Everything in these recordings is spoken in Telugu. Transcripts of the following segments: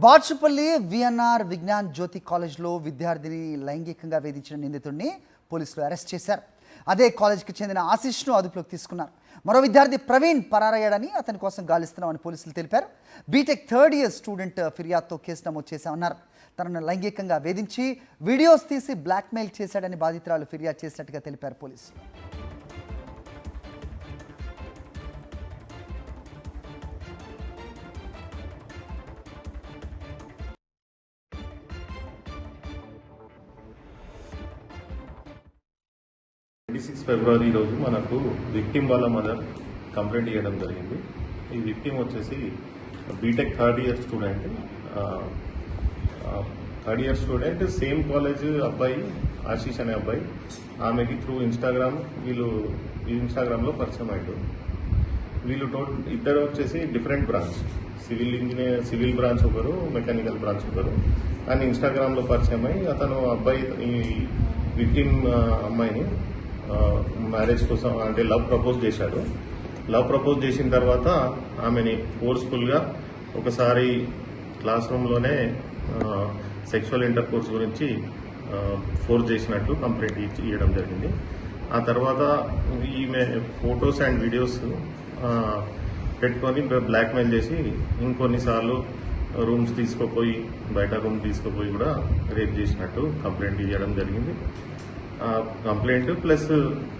బాచుపల్లి విఎన్ఆర్ విజ్ఞాన్ జ్యోతి కాలేజ్లో విద్యార్థిని లైంగికంగా వేధించిన నిందితుడిని పోలీసులు అరెస్ట్ చేశారు. అదే కాలేజ్కి చెందిన ఆశిష్ను అదుపులోకి తీసుకున్నారు. మరో విద్యార్థి ప్రవీణ్ పరారయ్యాడని అతని కోసం గాలిస్తున్నామని పోలీసులు తెలిపారు. బీటెక్ థర్డ్ ఇయర్ స్టూడెంట్ ఫిర్యాదుతో కేసు నమోదు చేశామన్నారు. తనను లైంగికంగా వేధించి వీడియోస్ తీసి బ్లాక్మెయిల్ చేశాడని బాధితురాలు ఫిర్యాదు చేసినట్టుగా తెలిపారు పోలీసులు. ఫిబ్రవరి రోజు మనకు విక్టిమ్ వాళ్ళ మదర్ కంప్లైంట్ ఇవ్వడం జరిగింది. ఈ విక్టిమ్ వచ్చేసి BTech third year student same college అబ్బాయి ఆశీష్ అనే అబ్బాయి. ఆమెకి త్రూ ఇన్స్టాగ్రామ్లో పరిచయం అయ్యాడు. వీళ్ళు ఇద్దరు వచ్చేసి డిఫరెంట్ బ్రాంచ్, సివిల్ బ్రాంచ్ ఒకరు, మెకానికల్ బ్రాంచ్ ఒకరు. కానీ ఇన్స్టాగ్రామ్లో పరిచయం అయ్యి అతను ఈ విక్టిమ్ అమ్మాయిని మ్యారేజ్ కోసం అంటే లవ్ ప్రపోజ్ చేశాడు. లవ్ ప్రపోజ్ చేసిన తర్వాత ఆమెని ఫోర్స్ఫుల్గా ఒకసారి క్లాస్ రూమ్లోనే సెక్షువల్ ఇంటర్ కోర్స్ గురించి ఫోర్స్ చేసినట్టు కంప్లైంట్ ఇవ్వడం జరిగింది. ఆ తర్వాత ఈమె ఫొటోస్ అండ్ వీడియోస్ పెట్టుకొని బ్లాక్మెయిల్ చేసి ఇంకొన్నిసార్లు రూమ్స్ తీసుకుపోయి బయట రూమ్ తీసుకుపోయి కూడా రేప్ చేసినట్టు కంప్లైంట్ ఇవ్వడం జరిగింది. కంప్లైంట్ ప్లస్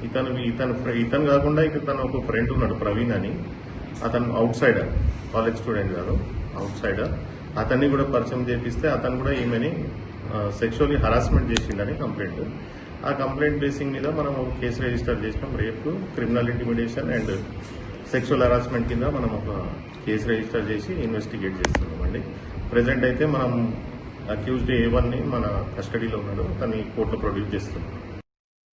ఇతను కాకుండా ఇతను ఒక ఫ్రెండ్ ఉన్నాడు ప్రవీణ్ అని. అతను అవుట్ సైడర్, కాలేజ్ స్టూడెంట్ కాదు, అవుట్ సైడర్. అతన్ని కూడా పరిచయం చేపిస్తే అతను కూడా ఈమెని సెక్షువల్లీ హరాస్మెంట్ చేసిండని కంప్లైంట్. ఆ కంప్లైంట్ బేసింగ్ మీద మనం ఒక కేసు రిజిస్టర్ చేసినాం. రేపు criminal intimidation and sexual harassment కింద మనం ఒక కేసు రిజిస్టర్ చేసి ఇన్వెస్టిగేట్ చేస్తున్నామండి. ప్రెజెంట్ అయితే మనం అక్యూజ్డ్ A1ని మన కస్టడీలో ఉన్నాడు, తను కోర్టులో ప్రొడ్యూస్ చేస్తున్నాం.